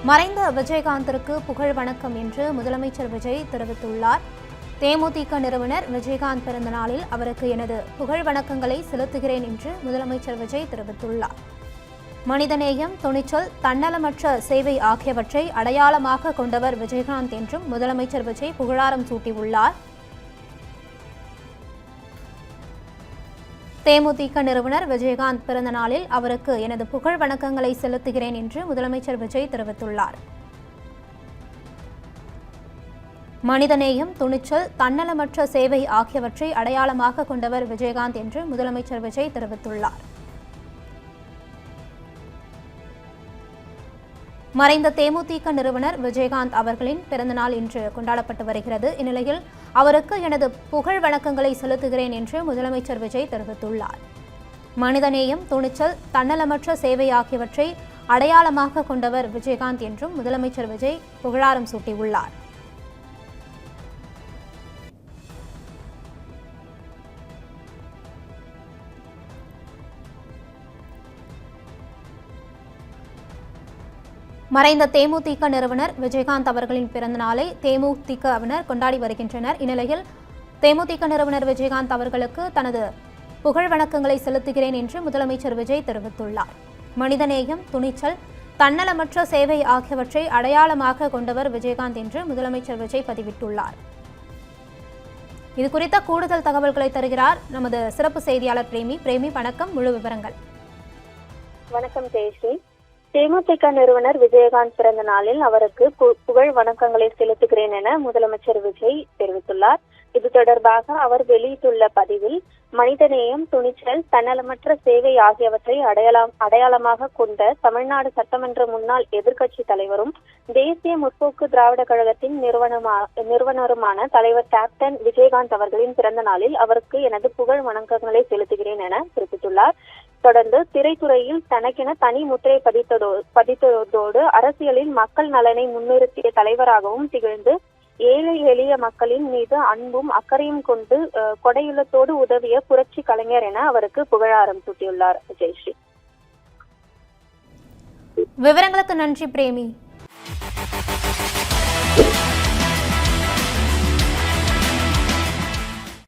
மறைந்த விஜயகாந்திற்கு புகழ் வணக்கம் என்று முதலமைச்சர் விஜய் தெரிவித்துள்ளார். தேமுதிக நிறுவனர் விஜயகாந்த் பிறந்த நாளில் அவருக்கு எனது புகழ் வணக்கங்களை செலுத்துகிறேன் என்று முதலமைச்சர் விஜய் தெரிவித்துள்ளார். மனிதநேயம், துணிச்சல், தன்னலமற்ற சேவை ஆகியவற்றை அடையாளமாக கொண்டவர் விஜயகாந்த் என்றும் முதலமைச்சர் விஜய் புகழாரம் சூட்டியுள்ளார். தேமுதிக நிறுவனர் விஜயகாந்த் பிறந்த நாளில் அவருக்கு எனது புகழ் வணக்கங்களை செலுத்துகிறேன் என்று முதலமைச்சர் விஜய் தெரிவித்துள்ளார். மனிதநேயம், துணிச்சல், தன்னலமற்ற சேவை ஆகியவற்றை அடையாளமாக கொண்டவர் விஜயகாந்த் என்று முதலமைச்சர் விஜய் தெரிவித்துள்ளார். மறைந்த தேமுதிக நிறுவனர் விஜயகாந்த் அவர்களின் பிறந்தநாள் இன்று கொண்டாடப்பட்டு வருகிறது. இந்நிலையில் அவருக்கு எனது புகழ் வணக்கங்களை செலுத்துகிறேன் என்று முதலமைச்சர் விஜய் தெரிவித்துள்ளார். மனிதநேயம், துணிச்சல், தன்னலமற்ற சேவை ஆகியவற்றை அடையாளமாக கொண்டவர் விஜயகாந்த் என்றும் முதலமைச்சர் விஜய் புகழாரம் சூட்டியுள்ளார். மறைந்த தேமுதிக நிறுவனர் விஜயகாந்த் அவர்களின் பிறந்த நாளை தேமுதிகவினர் கொண்டாடி வருகின்றனர். இந்நிலையில் தேமுதிக நிறுவனர் விஜயகாந்த் அவர்களுக்கு தனது புகழ் வணக்கங்களை செலுத்துகிறேன் என்று முதலமைச்சர் விஜய் தெரிவித்துள்ளார். மனிதநேயம், துணிச்சல், தன்னலமற்ற சேவை ஆகியவற்றை அடையாளமாக கொண்டவர் விஜயகாந்த் என்று முதலமைச்சர் விஜய் பதிவிட்டுள்ளார். இது குறித்த கூடுதல் தகவல்களை தருகிறார் நமது சிறப்பு செய்தியாளர் பிரேமி. வணக்கம், முழு விவரங்கள். வணக்கம் ஜெயஸ்ரீ. தேமுதிக நிறுவனர் விஜயகாந்த் பிறந்த நாளில் அவருக்கு புகழ் வணக்கங்களை செலுத்துகிறேன் என முதலமைச்சர் விஜய் தெரிவித்துள்ளார். இது தொடர்பாக அவர் வெளியிட்டுள்ள பதிவில், மனிதநேயம், துணிச்சல், தன்னலமற்ற சேவை ஆகியவற்றை அடையாளமாக கொண்ட தமிழ்நாடு சட்டமன்ற முன்னாள் எதிர்க்கட்சி தலைவரும் தேசிய முற்போக்கு திராவிட கழகத்தின் நிறுவனருமான தலைவர் கேப்டன் விஜயகாந்த் அவர்களின் பிறந்த நாளில் அவருக்கு எனது புகழ் வணக்கங்களை செலுத்துகிறேன் என குறிப்பிட்டுள்ளார். தொடர்ந்து திரைத்துறையில் தனக்கென தனி முத்திரை பதித்ததோடு அரசியலில் மக்கள் நலனை முன்னிறுத்திய தலைவராகவும் திகழ்ந்து ஏழை எளிய மக்களின் மீது அன்பும் அக்கறையும் கொண்டு கொடையுள்ளத்தோடு உதவிய புரட்சி கலைஞர் என அவருக்கு புகழாரம் சூட்டியுள்ளார். ஜெயஸ்ரீ. விவரங்களுக்கு நன்றி பிரேமி.